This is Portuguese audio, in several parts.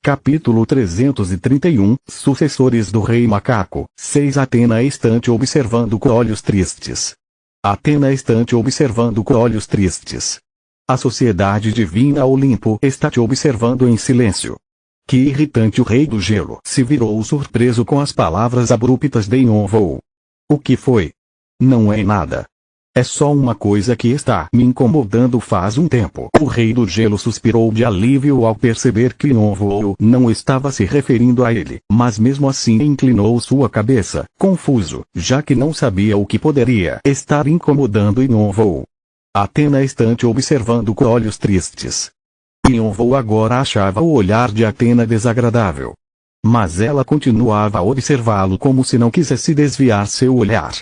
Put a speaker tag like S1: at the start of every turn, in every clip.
S1: Capítulo 331, Sucessores do Rei Macaco. 6. Atena estante observando com olhos tristes. Atena estante observando com olhos tristes. A sociedade divina Olimpo está te observando em silêncio. Que irritante! O rei do gelo se virou surpreso com as palavras abruptas de Yonvou. O que foi? Não é nada. É só uma coisa que está me incomodando faz um tempo. O rei do gelo suspirou de alívio ao perceber que Yonvou não estava se referindo a ele, mas mesmo assim inclinou sua cabeça, confuso, já que não sabia o que poderia estar incomodando Yonvou. Atena estante observando com olhos tristes. Yonvou agora achava o olhar de Atena desagradável. Mas ela continuava a observá-lo como se não quisesse desviar seu olhar.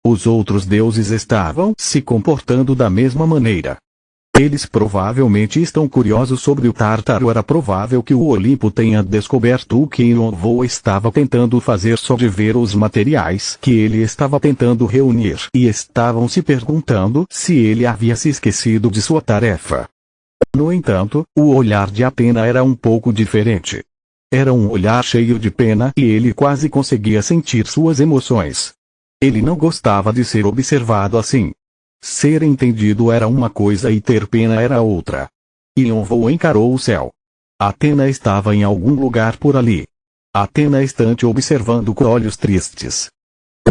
S1: Os outros deuses estavam se comportando da mesma maneira. Eles provavelmente estão curiosos sobre o Tártaro. Era provável que o Olimpo tenha descoberto o que Yonvou estava tentando fazer só de ver os materiais que ele estava tentando reunir, e estavam se perguntando se ele havia se esquecido de sua tarefa. No entanto, o olhar de Atena era um pouco diferente. Era um olhar cheio de pena e ele quase conseguia sentir suas emoções. Ele não gostava de ser observado assim. Ser entendido era uma coisa e ter pena era outra. Yonvou encarou o céu. Atena estava em algum lugar por ali. Atena estante observando com olhos tristes.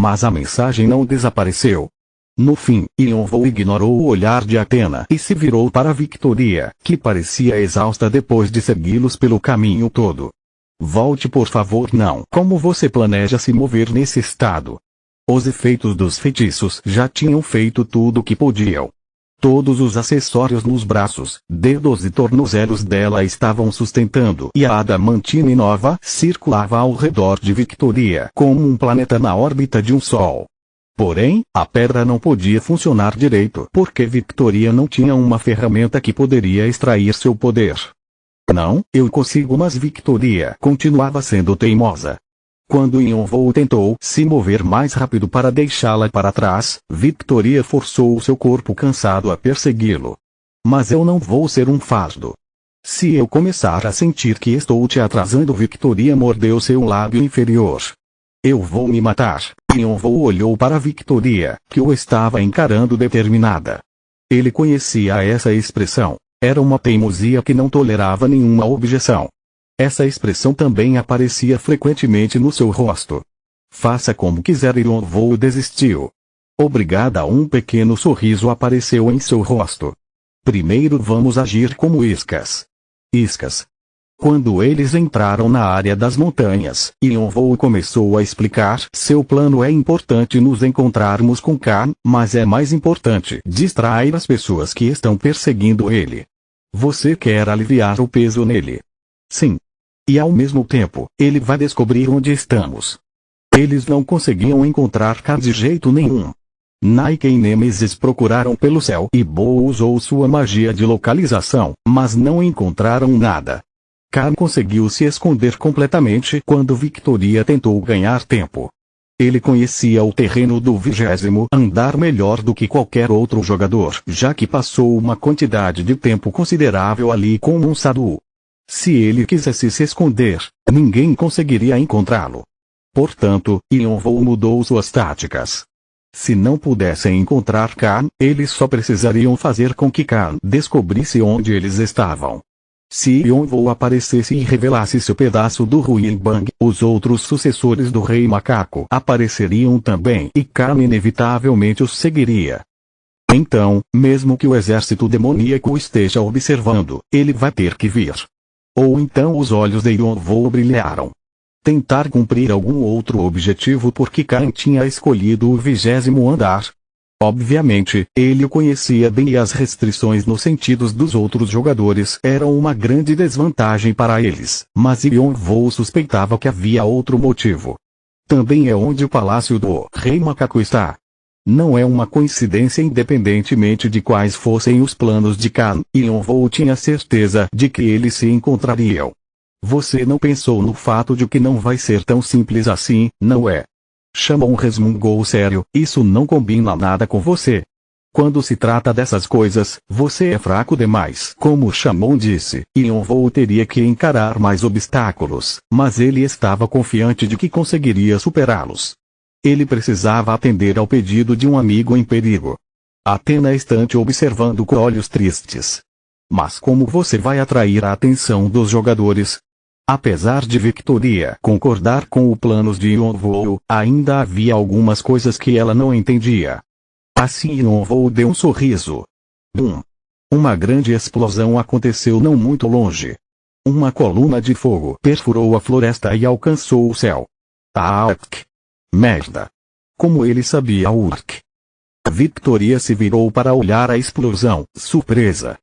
S1: Mas a mensagem não desapareceu. No fim, Yonvou ignorou o olhar de Atena e se virou para Victoria, que parecia exausta depois de segui-los pelo caminho todo. Volte por favor. Não. Como você planeja se mover nesse estado? Os efeitos dos feitiços já tinham feito tudo o que podiam. Todos os acessórios nos braços, dedos e tornozelos dela estavam sustentando, e a adamantine nova circulava ao redor de Victoria como um planeta na órbita de um sol. Porém, a pedra não podia funcionar direito porque Victoria não tinha uma ferramenta que poderia extrair seu poder. Não, eu consigo, mas Victoria continuava sendo teimosa. Quando Yonvou tentou se mover mais rápido para deixá-la para trás, Victoria forçou seu corpo cansado a persegui-lo. Mas eu não vou ser um fardo. Se eu começar a sentir que estou te atrasando, Victoria mordeu seu lábio inferior. Eu vou me matar. Yonvou olhou para Victoria, que o estava encarando determinada. Ele conhecia essa expressão. Era uma teimosia que não tolerava nenhuma objeção. Essa expressão também aparecia frequentemente no seu rosto. Faça como quiser. Yonvou desistiu. Obrigada. Um pequeno sorriso apareceu em seu rosto. Primeiro vamos agir como iscas. Iscas. Quando eles entraram na área das montanhas, Yonvou começou a explicar: seu plano é importante nos encontrarmos com Khan, mas é mais importante distrair as pessoas que estão perseguindo ele. Você quer aliviar o peso nele. Sim. E ao mesmo tempo, ele vai descobrir onde estamos. Eles não conseguiam encontrar Khan de jeito nenhum. Nike e Nemesis procuraram pelo céu e Bo usou sua magia de localização, mas não encontraram nada. Khan conseguiu se esconder completamente quando Victoria tentou ganhar tempo. Ele conhecia o terreno do 20º andar melhor do que qualquer outro jogador, já que passou uma quantidade de tempo considerável ali com um Sadu. Se ele quisesse se esconder, ninguém conseguiria encontrá-lo. Portanto, Yonvou mudou suas táticas. Se não pudessem encontrar Khan, eles só precisariam fazer com que Khan descobrisse onde eles estavam. Se Yonvou aparecesse e revelasse seu pedaço do Ruinbang, os outros sucessores do Rei Macaco apareceriam também e Khan inevitavelmente os seguiria. Então, mesmo que o exército demoníaco esteja observando, ele vai ter que vir. Ou então os olhos de Yonvou brilharam. Tentar cumprir algum outro objetivo porque Khan tinha escolhido o 20º andar. Obviamente, ele o conhecia bem e as restrições nos sentidos dos outros jogadores eram uma grande desvantagem para eles, mas Yonvou suspeitava que havia outro motivo. Também é onde o palácio do Rei Macaco está. Não é uma coincidência. Independentemente de quais fossem os planos de Khan, Yonvou tinha certeza de que eles se encontrariam. Você não pensou no fato de que não vai ser tão simples assim, não é? Shamon resmungou sério: isso não combina nada com você. Quando se trata dessas coisas, você é fraco demais. Como Shamon disse, Yonvou teria que encarar mais obstáculos, mas ele estava confiante de que conseguiria superá-los. Ele precisava atender ao pedido de um amigo em perigo. Athena estante observando com olhos tristes. Mas como você vai atrair a atenção dos jogadores? Apesar de Victoria concordar com os planos de Yonvou, ainda havia algumas coisas que ela não entendia. Assim Yonvou deu um sorriso. Uma grande explosão aconteceu não muito longe. Uma coluna de fogo perfurou a floresta e alcançou o céu. Merda! Como ele sabia Urk? Victoria se virou para olhar a explosão, surpresa.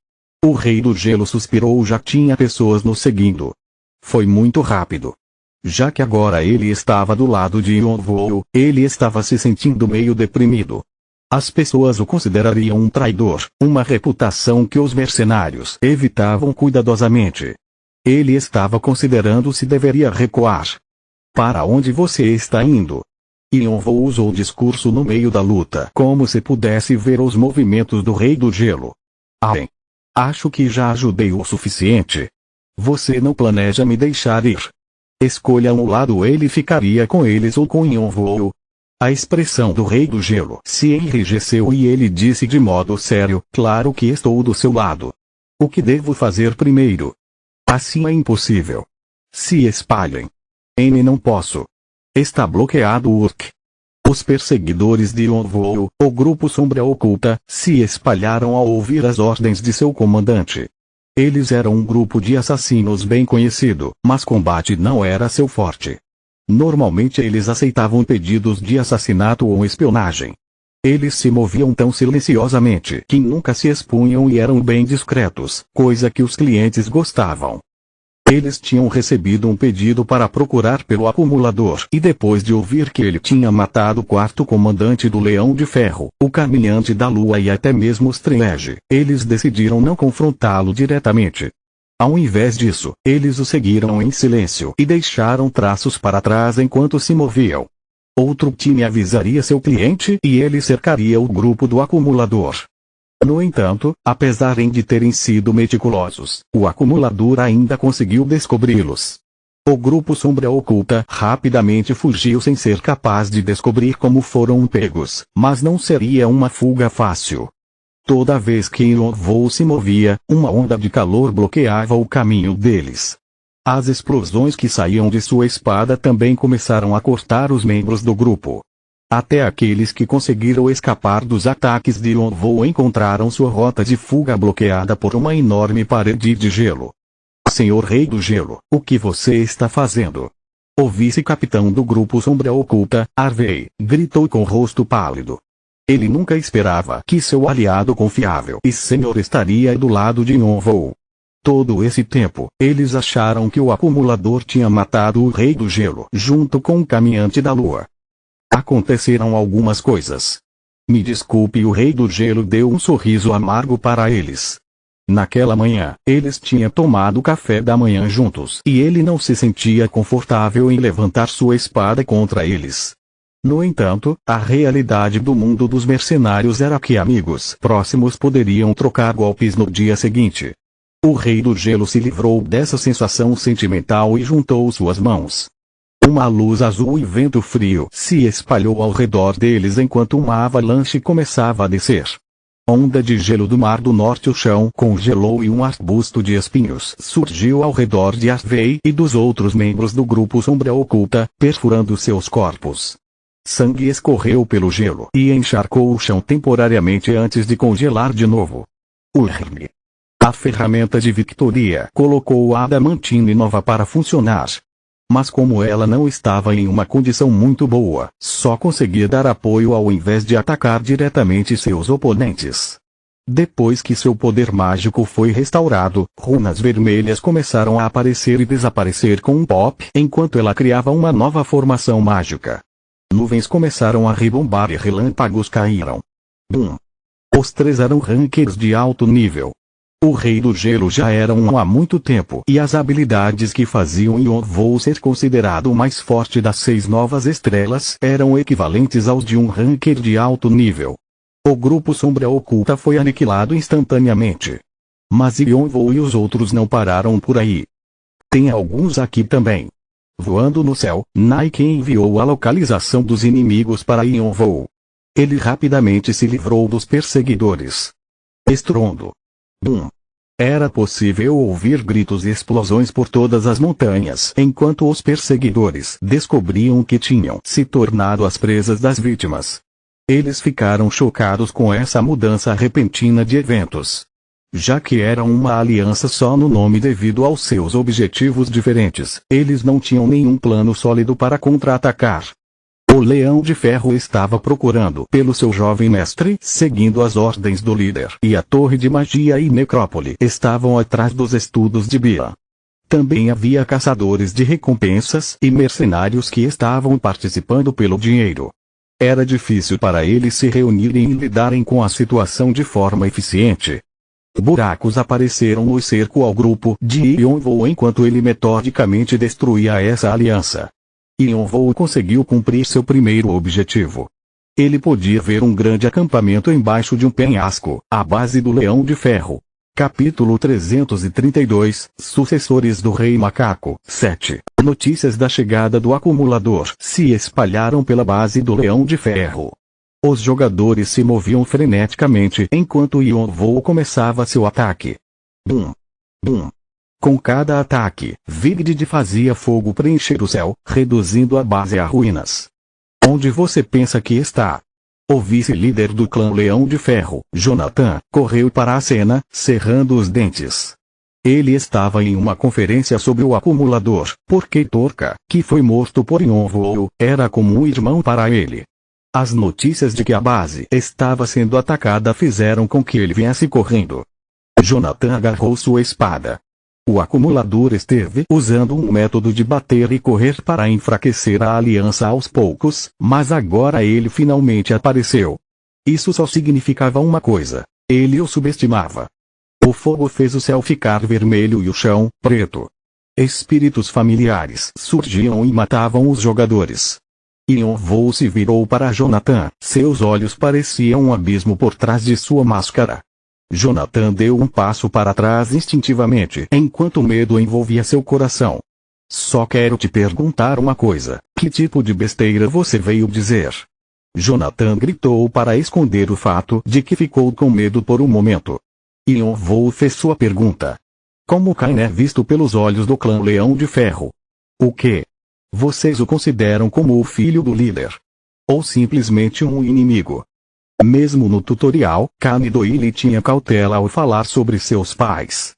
S1: O Rei do Gelo suspirou, já tinha pessoas nos seguindo. Foi muito rápido. Já que agora ele estava do lado de Yonvou, ele estava se sentindo meio deprimido. As pessoas o considerariam um traidor, uma reputação que os mercenários evitavam cuidadosamente. Ele estava considerando se deveria recuar. Para onde você está indo? Yonvou usou o discurso no meio da luta, como se pudesse ver os movimentos do Rei do Gelo. Acho que já ajudei o suficiente. Você não planeja me deixar ir. Escolha um lado, ele ficaria com eles ou com Yonvou. A expressão do Rei do Gelo se enrijeceu e ele disse de modo sério, claro que estou do seu lado. O que devo fazer primeiro? Assim é impossível. Se espalhem. Não posso. Está bloqueado Urk. Os perseguidores de Yonvou, o grupo Sombra Oculta, se espalharam ao ouvir as ordens de seu comandante. Eles eram um grupo de assassinos bem conhecido, mas combate não era seu forte. Normalmente eles aceitavam pedidos de assassinato ou espionagem. Eles se moviam tão silenciosamente que nunca se expunham e eram bem discretos, coisa que os clientes gostavam. Eles tinham recebido um pedido para procurar pelo acumulador e depois de ouvir que ele tinha matado o quarto comandante do Leão de Ferro, o Caminhante da Lua e até mesmo os Trilege, eles decidiram não confrontá-lo diretamente. Ao invés disso, eles o seguiram em silêncio e deixaram traços para trás enquanto se moviam. Outro time avisaria seu cliente e ele cercaria o grupo do acumulador. No entanto, apesar de terem sido meticulosos, o acumulador ainda conseguiu descobri-los. O grupo Sombra Oculta rapidamente fugiu sem ser capaz de descobrir como foram pegos, mas não seria uma fuga fácil. Toda vez que Yonvou se movia, uma onda de calor bloqueava o caminho deles. As explosões que saíam de sua espada também começaram a cortar os membros do grupo. Até aqueles que conseguiram escapar dos ataques de Yonvou encontraram sua rota de fuga bloqueada por uma enorme parede de gelo. Senhor Rei do Gelo, o que você está fazendo? O vice-capitão do grupo Sombra Oculta, Harvey, gritou com o rosto pálido. Ele nunca esperava que seu aliado confiável e senhor estaria do lado de Yonvou. Todo esse tempo, eles acharam que o acumulador tinha matado o Rei do Gelo junto com o Caminhante da Lua. Aconteceram algumas coisas. Me desculpe, o Rei do Gelo deu um sorriso amargo para eles. Naquela manhã, eles tinham tomado café da manhã juntos e ele não se sentia confortável em levantar sua espada contra eles. No entanto, a realidade do mundo dos mercenários era que amigos próximos poderiam trocar golpes no dia seguinte. O Rei do Gelo se livrou dessa sensação sentimental e juntou suas mãos. Uma luz azul e vento frio se espalhou ao redor deles enquanto uma avalanche começava a descer. Onda de gelo do Mar do Norte, o chão congelou e um arbusto de espinhos surgiu ao redor de Harvey e dos outros membros do grupo Sombra Oculta, perfurando seus corpos. Sangue escorreu pelo gelo e encharcou o chão temporariamente antes de congelar de novo. Urm. A ferramenta de Victoria colocou a adamantine nova para funcionar. Mas como ela não estava em uma condição muito boa, só conseguia dar apoio ao invés de atacar diretamente seus oponentes. Depois que seu poder mágico foi restaurado, runas vermelhas começaram a aparecer e desaparecer com um pop enquanto ela criava uma nova formação mágica. Nuvens começaram a rebombar e relâmpagos caíram. Bum! Os três eram rankers de alto nível. O Rei do Gelo já era um há muito tempo e as habilidades que faziam Yonvou ser considerado o mais forte das 6 novas estrelas eram equivalentes aos de um ranker de alto nível. O grupo Sombra Oculta foi aniquilado instantaneamente. Mas Yonvou e os outros não pararam por aí. Tem alguns aqui também. Voando no céu, Nike enviou a localização dos inimigos para Yonvou. Ele rapidamente se livrou dos perseguidores. Estrondo. Bum. Era possível ouvir gritos e explosões por todas as montanhas enquanto os perseguidores descobriam que tinham se tornado as presas das vítimas. Eles ficaram chocados com essa mudança repentina de eventos. Já que eram uma aliança só no nome devido aos seus objetivos diferentes, eles não tinham nenhum plano sólido para contra-atacar. O Leão de Ferro estava procurando pelo seu jovem mestre, seguindo as ordens do líder, e a Torre de Magia e Necrópole estavam atrás dos estudos de Bia. Também havia caçadores de recompensas e mercenários que estavam participando pelo dinheiro. Era difícil para eles se reunirem e lidarem com a situação de forma eficiente. Buracos apareceram no cerco ao grupo de Yonvou enquanto ele metodicamente destruía essa aliança. Yonvou conseguiu cumprir seu primeiro objetivo. Ele podia ver um grande acampamento embaixo de um penhasco, a base do Leão de Ferro. Capítulo 332, Sucessores do Rei Macaco, 7. Notícias da chegada do acumulador se espalharam pela base do Leão de Ferro. Os jogadores se moviam freneticamente enquanto Yonvou começava seu ataque. Bum! Bum! Com cada ataque, Vigrid fazia fogo preencher o céu, reduzindo a base a ruínas. Onde você pensa que está? O vice-líder do clã Leão de Ferro, Jonathan, correu para a cena, cerrando os dentes. Ele estava em uma conferência sobre o acumulador, porque Torca, que foi morto por Yonvou, era como um irmão para ele. As notícias de que a base estava sendo atacada fizeram com que ele viesse correndo. Jonathan agarrou sua espada. O acumulador esteve usando um método de bater e correr para enfraquecer a aliança aos poucos, mas agora ele finalmente apareceu. Isso só significava uma coisa: ele o subestimava. O fogo fez o céu ficar vermelho e o chão, preto. Espíritos familiares surgiam e matavam os jogadores. Yonvou se virou para Jonathan, seus olhos pareciam um abismo por trás de sua máscara. Jonathan deu um passo para trás instintivamente enquanto o medo envolvia seu coração. Só quero te perguntar uma coisa: que tipo de besteira você veio dizer? Jonathan gritou para esconder o fato de que ficou com medo por um momento. Yonvou fez sua pergunta. Como Cain é visto pelos olhos do clã Leão de Ferro? O quê? Vocês o consideram como o filho do líder? Ou simplesmente um inimigo? Mesmo no tutorial, Cain Doyle tinha cautela ao falar sobre seus pais.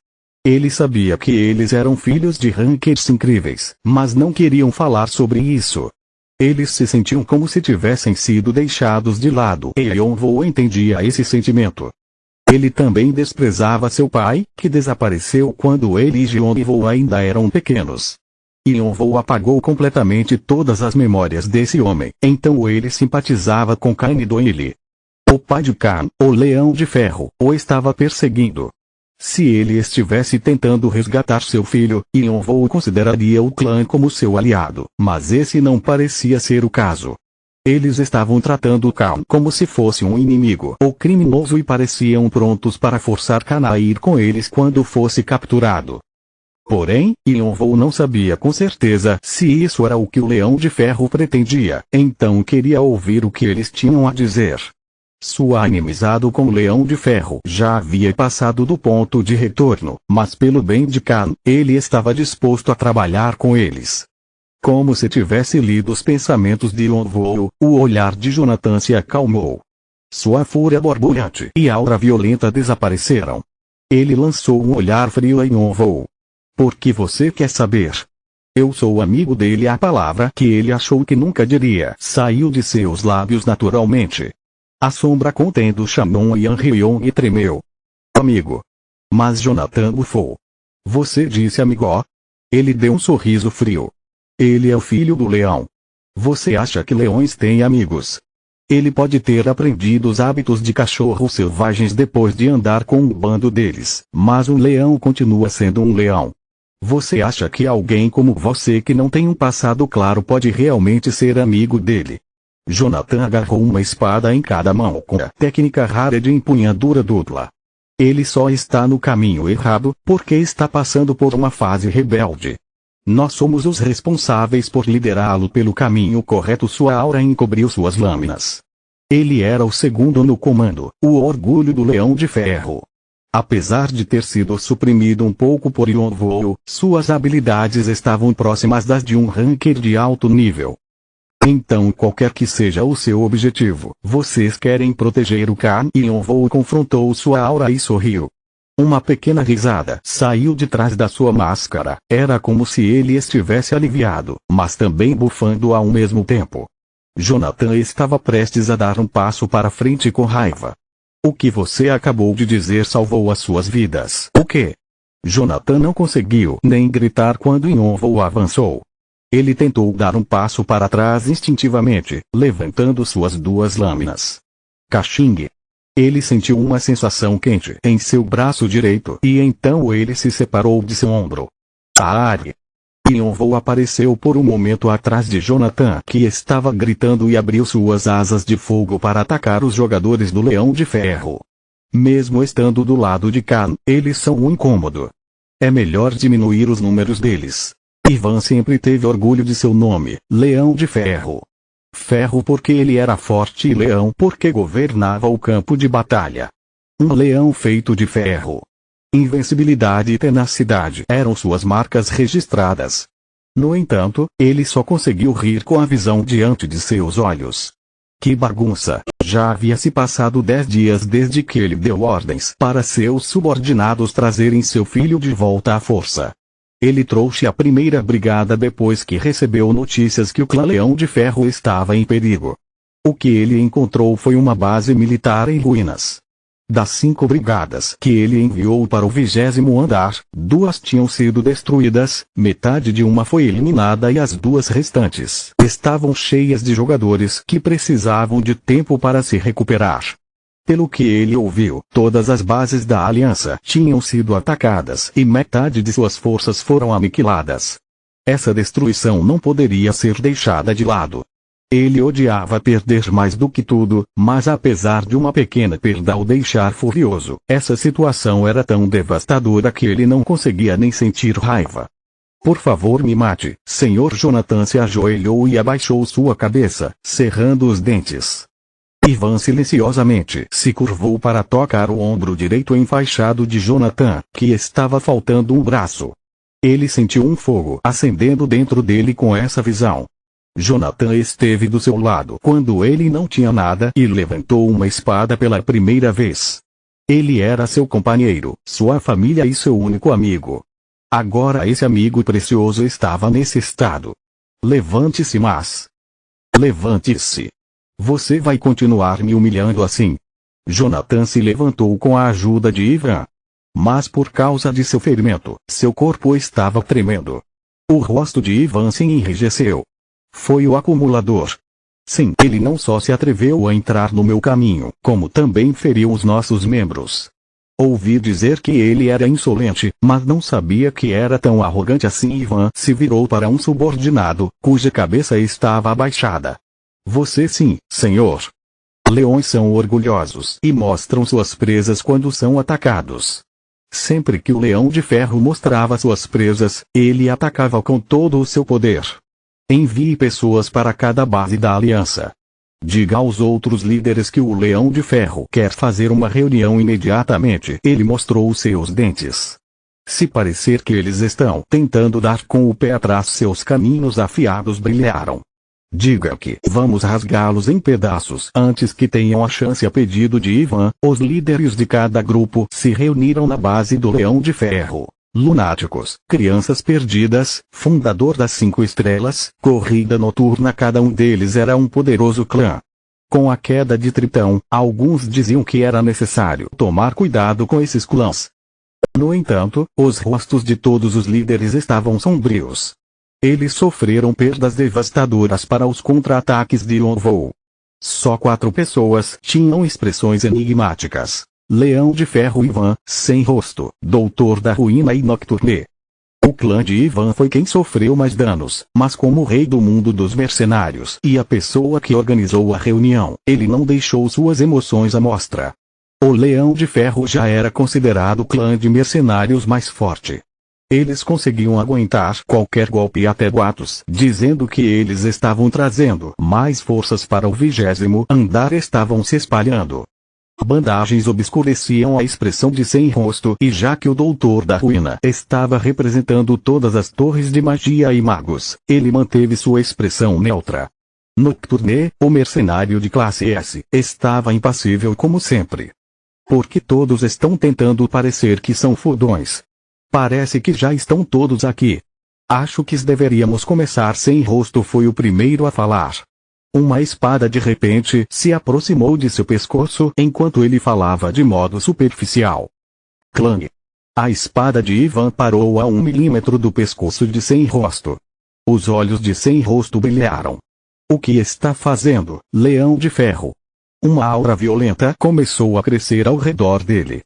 S1: Ele sabia que eles eram filhos de rankeds incríveis, mas não queriam falar sobre isso. Eles se sentiam como se tivessem sido deixados de lado e Yonvou entendia esse sentimento. Ele também desprezava seu pai, que desapareceu quando ele e Yonvou ainda eram pequenos. Yonvou apagou completamente todas as memórias desse homem, então ele simpatizava com Cain Doyle. O pai de Cain, o Leão de Ferro, o estava perseguindo. Se ele estivesse tentando resgatar seu filho, Yonvou consideraria o clã como seu aliado, mas esse não parecia ser o caso. Eles estavam tratando Cain como se fosse um inimigo ou criminoso e pareciam prontos para forçar Cain a ir com eles quando fosse capturado. Porém, Yonvou não sabia com certeza se isso era o que o Leão de Ferro pretendia, então queria ouvir o que eles tinham a dizer. Sua inimizade com o Leão de Ferro já havia passado do ponto de retorno, mas pelo bem de Cain, ele estava disposto a trabalhar com eles. Como se tivesse lido os pensamentos de Yonvou, o olhar de Jonathan se acalmou. Sua fúria borbulhante e aura violenta desapareceram. Ele lançou um olhar frio a Yonvou. Por que você quer saber? Eu sou amigo dele. A palavra que ele achou que nunca diria saiu de seus lábios naturalmente. A sombra contendo Shannon e Anrion e tremeu. Amigo. Mas Jonathan bufou. Você disse amigo? Ele deu um sorriso frio. Ele é o filho do leão. Você acha que leões têm amigos? Ele pode ter aprendido os hábitos de cachorros selvagens depois de andar com um bando deles, mas um leão continua sendo um leão. Você acha que alguém como você que não tem um passado claro pode realmente ser amigo dele? Jonathan agarrou uma espada em cada mão com a técnica rara de empunhadura dupla. Ele só está no caminho errado, porque está passando por uma fase rebelde. Nós somos os responsáveis por liderá-lo pelo caminho correto. Sua aura encobriu suas lâminas. Ele era o segundo no comando, o orgulho do Leão de Ferro. Apesar de ter sido suprimido um pouco por Yonvou, suas habilidades estavam próximas das de um ranker de alto nível. Então, qualquer que seja o seu objetivo, vocês querem proteger o Khan? Yonvou confrontou sua aura e sorriu. Uma pequena risada saiu de trás da sua máscara. Era como se ele estivesse aliviado, mas também bufando ao mesmo tempo. Jonathan estava prestes a dar um passo para frente com raiva. O que você acabou de dizer salvou as suas vidas. O quê? Jonathan não conseguiu nem gritar quando Yonvou avançou. Ele tentou dar um passo para trás instintivamente, levantando suas duas lâminas. Kaching! Ele sentiu uma sensação quente em seu braço direito e então ele se separou de seu ombro. Aare! Yonvou apareceu por um momento atrás de Jonathan, que estava gritando, e abriu suas asas de fogo para atacar os jogadores do Leão de Ferro. Mesmo estando do lado de Khan, eles são um incômodo. É melhor diminuir os números deles. Ivan sempre teve orgulho de seu nome, Leão de Ferro. Ferro porque ele era forte e leão porque governava o campo de batalha. Um leão feito de ferro. Invencibilidade e tenacidade eram suas marcas registradas. No entanto, ele só conseguiu rir com a visão diante de seus olhos. Que bagunça! Já havia se passado 10 dias desde que ele deu ordens para seus subordinados trazerem seu filho de volta à força. Ele trouxe a primeira brigada depois que recebeu notícias que o clã Leão de Ferro estava em perigo. O que ele encontrou foi uma base militar em ruínas. Das 5 brigadas que ele enviou para o 20º andar, 2 tinham sido destruídas, metade de uma foi eliminada e as 2 restantes estavam cheias de jogadores que precisavam de tempo para se recuperar. Pelo que ele ouviu, todas as bases da Aliança tinham sido atacadas e metade de suas forças foram aniquiladas. Essa destruição não poderia ser deixada de lado. Ele odiava perder mais do que tudo, mas apesar de uma pequena perda o deixar furioso, essa situação era tão devastadora que ele não conseguia nem sentir raiva. Por favor, me mate. Senhor Jonathan se ajoelhou e abaixou sua cabeça, cerrando os dentes. Ivan silenciosamente se curvou para tocar o ombro direito enfaixado de Jonathan, que estava faltando um braço. Ele sentiu um fogo acendendo dentro dele com essa visão. Jonathan esteve do seu lado quando ele não tinha nada e levantou uma espada pela primeira vez. Ele era seu companheiro, sua família e seu único amigo. Agora esse amigo precioso estava nesse estado. Levante-se, mas... Levante-se. Você vai continuar me humilhando assim? Jonathan se levantou com a ajuda de Ivan. Mas por causa de seu ferimento, seu corpo estava tremendo. O rosto de Ivan se enrijeceu. Foi o acumulador. Sim, ele não só se atreveu a entrar no meu caminho, como também feriu os nossos membros. Ouvi dizer que ele era insolente, mas não sabia que era tão arrogante assim. Ivan se virou para um subordinado, cuja cabeça estava abaixada. Você sim, senhor. Leões são orgulhosos e mostram suas presas quando são atacados. Sempre que o Leão de Ferro mostrava suas presas, ele atacava com todo o seu poder. Envie pessoas para cada base da Aliança. Diga aos outros líderes que o Leão de Ferro quer fazer uma reunião imediatamente. Ele mostrou seus dentes. Se parecer que eles estão tentando dar com o pé atrás, seus caminhos afiados brilharam. Diga que vamos rasgá-los em pedaços antes que tenham a chance. A pedido de Ivan, os líderes de cada grupo se reuniram na base do Leão de Ferro. Lunáticos, crianças perdidas, fundador das 5 estrelas, corrida noturna. Cada um deles era um poderoso clã. Com a queda de Tritão, alguns diziam que era necessário tomar cuidado com esses clãs. No entanto, os rostos de todos os líderes estavam sombrios. Eles sofreram perdas devastadoras para os contra-ataques de Yonvou. Só 4 pessoas tinham expressões enigmáticas. Leão de Ferro Ivan, sem rosto, Doutor da Ruína e Nocturne. O clã de Ivan foi quem sofreu mais danos, mas como rei do mundo dos mercenários e a pessoa que organizou a reunião, ele não deixou suas emoções à mostra. O Leão de Ferro já era considerado o clã de mercenários mais forte. Eles conseguiam aguentar qualquer golpe e até boatos, dizendo que eles estavam trazendo mais forças para o 20º andar estavam se espalhando. Bandagens obscureciam a expressão de Sem Rosto e já que o Doutor da Ruína estava representando todas as torres de magia e magos, ele manteve sua expressão neutra. Nocturne, o mercenário de classe S, estava impassível como sempre. Porque todos estão tentando parecer que são fodões. Parece que já estão todos aqui. Acho que deveríamos começar. Sem Rosto foi o primeiro a falar. Uma espada de repente se aproximou de seu pescoço enquanto ele falava de modo superficial. Clang! A espada de Ivan parou a 1 milímetro do pescoço de Sem Rosto. Os olhos de Sem Rosto brilharam. O que está fazendo, Leão de Ferro? Uma aura violenta começou a crescer ao redor dele.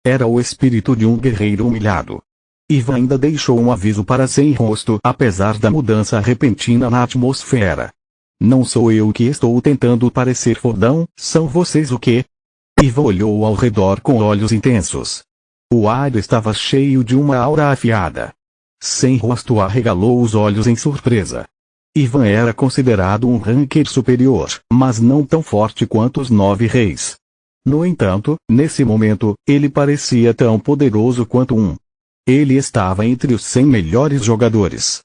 S1: Era o espírito de um guerreiro humilhado. Ivan ainda deixou um aviso para Sem Rosto apesar da mudança repentina na atmosfera. Não sou eu que estou tentando parecer fodão, são vocês o quê? Ivan olhou ao redor com olhos intensos. O ar estava cheio de uma aura afiada. Sem Rosto arregalou os olhos em surpresa. Ivan era considerado um ranker superior, mas não tão forte quanto os 9 reis. No entanto, nesse momento, ele parecia tão poderoso quanto um. Ele estava entre os 100 melhores jogadores.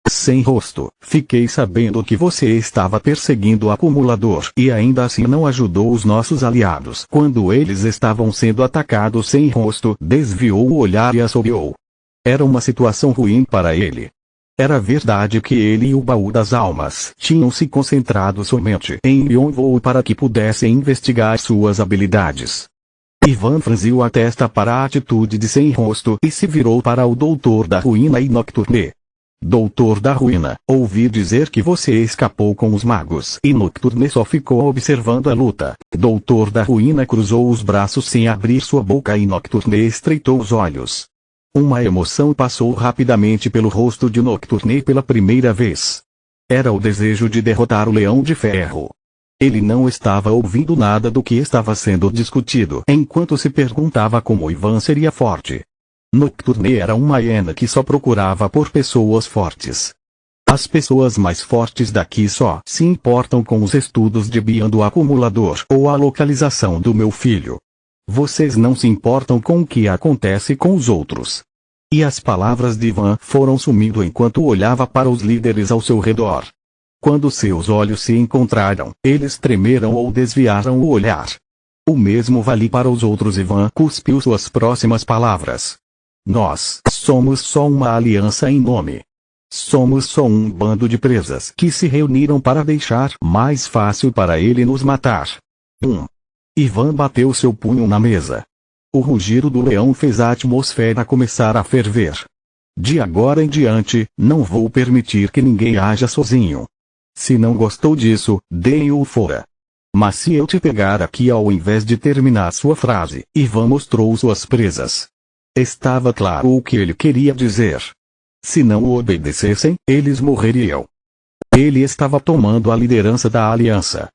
S1: Sem Rosto, fiquei sabendo que você estava perseguindo o acumulador e ainda assim não ajudou os nossos aliados. Quando eles estavam sendo atacados. Sem Rosto desviou o olhar e assobiou. Era uma situação ruim para ele. Era verdade que ele e o Baú das Almas tinham se concentrado somente em Yonvou para que pudessem investigar suas habilidades. Ivan franziu a testa para a atitude de Sem Rosto e se virou para o Doutor da Ruína e Nocturne. Doutor da Ruína, ouvi dizer que você escapou com os magos e Nocturne só ficou observando a luta. Doutor da Ruína cruzou os braços sem abrir sua boca e Nocturne estreitou os olhos. Uma emoção passou rapidamente pelo rosto de Nocturne pela primeira vez. Era o desejo de derrotar o Leão de Ferro. Ele não estava ouvindo nada do que estava sendo discutido enquanto se perguntava como Ivan seria forte. Nocturne era uma hiena que só procurava por pessoas fortes. As pessoas mais fortes daqui só se importam com os estudos de Bian do acumulador ou a localização do meu filho. Vocês não se importam com o que acontece com os outros. E as palavras de Ivan foram sumindo enquanto olhava para os líderes ao seu redor. Quando seus olhos se encontraram, eles tremeram ou desviaram o olhar. O mesmo vale para os outros. Ivan cuspiu suas próximas palavras. Nós somos só uma aliança em nome. Somos só um bando de presas que se reuniram para deixar mais fácil para ele nos matar. Ivan bateu seu punho na mesa. O rugido do leão fez a atmosfera começar a ferver. De agora em diante, não vou permitir que ninguém haja sozinho. Se não gostou disso, dê-o fora. Mas se eu te pegar aqui ao invés de terminar sua frase, Ivan mostrou suas presas. Estava claro o que ele queria dizer. Se não o obedecessem, eles morreriam. Ele estava tomando a liderança da aliança.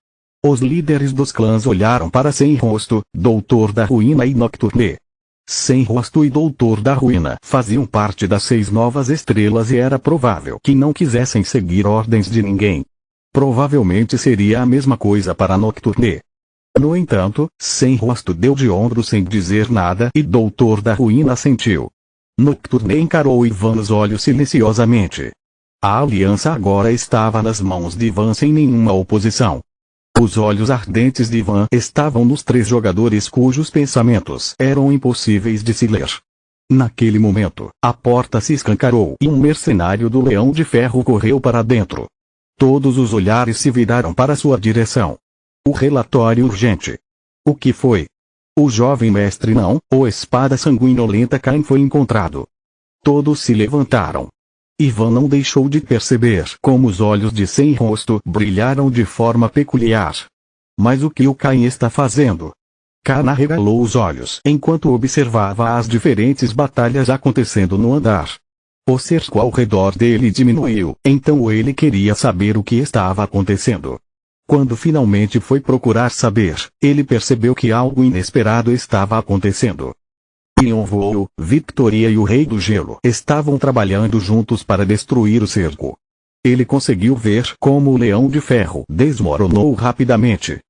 S1: Os líderes dos clãs olharam para Sem Rosto, Doutor da Ruína e Nocturne. Sem Rosto e Doutor da Ruína faziam parte das 6 novas estrelas e era provável que não quisessem seguir ordens de ninguém. Provavelmente seria a mesma coisa para Nocturne. No entanto, Sem Rosto deu de ombro sem dizer nada e Doutor da Ruína sentiu. Nocturne encarou Ivan nos olhos silenciosamente. A aliança agora estava nas mãos de Ivan sem nenhuma oposição. Os olhos ardentes de Ivan estavam nos 3 jogadores cujos pensamentos eram impossíveis de se ler. Naquele momento, a porta se escancarou e um mercenário do Leão de Ferro correu para dentro. Todos os olhares se viraram para sua direção. O relatório urgente. O que foi? O jovem mestre não, ou espada sanguinolenta Caim foi encontrado. Todos se levantaram. Ivan não deixou de perceber como os olhos de Sem Rosto brilharam de forma peculiar. Mas o que o Caim está fazendo? Kana regalou os olhos enquanto observava as diferentes batalhas acontecendo no andar. O cerco ao redor dele diminuiu, então ele queria saber o que estava acontecendo. Quando finalmente foi procurar saber, ele percebeu que algo inesperado estava acontecendo. Yonvoo, Victoria e o Rei do Gelo estavam trabalhando juntos para destruir o cerco. Ele conseguiu ver como o Leão de Ferro desmoronou rapidamente.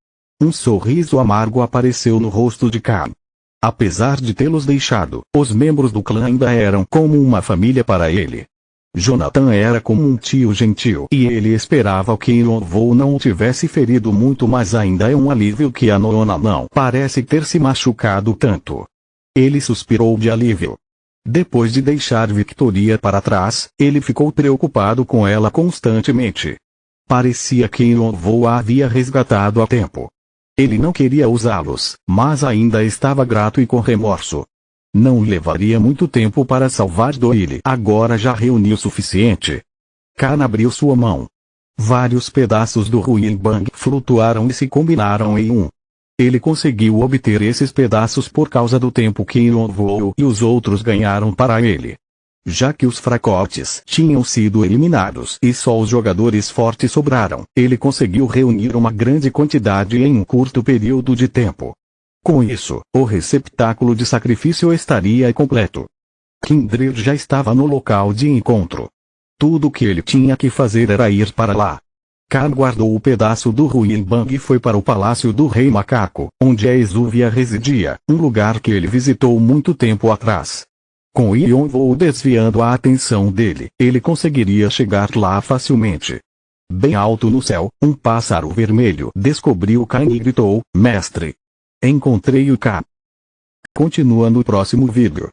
S1: Um sorriso amargo apareceu no rosto de Khan. Apesar de tê-los deixado, os membros do clã ainda eram como uma família para ele. Jonathan era como um tio gentil e ele esperava que Yonvoo não o tivesse ferido muito, mas ainda é um alívio que a Nona não parece ter se machucado tanto. Ele suspirou de alívio. Depois de deixar Victoria para trás, ele ficou preocupado com ela constantemente. Parecia que Yonvoo a havia resgatado a tempo. Ele não queria usá-los, mas ainda estava grato e com remorso. Não levaria muito tempo para salvar Doyle. Agora já reuniu o suficiente. Khan abriu sua mão. Vários pedaços do Ruilbang flutuaram e se combinaram em um. Ele conseguiu obter esses pedaços por causa do tempo que Yonvoo e os outros ganharam para ele. Já que os fracotes tinham sido eliminados e só os jogadores fortes sobraram, ele conseguiu reunir uma grande quantidade em um curto período de tempo. Com isso, o receptáculo de sacrifício estaria completo. Kindred já estava no local de encontro. Tudo o que ele tinha que fazer era ir para lá. Khan guardou o pedaço do Ruilbang e foi para o Palácio do Rei Macaco, onde a Exúvia residia, um lugar que ele visitou muito tempo atrás. Com Yonvoo desviando a atenção dele, ele conseguiria chegar lá facilmente. Bem alto no céu, um pássaro vermelho descobriu Khan e gritou: "Mestre! Encontrei o Khan!" Continua no próximo vídeo.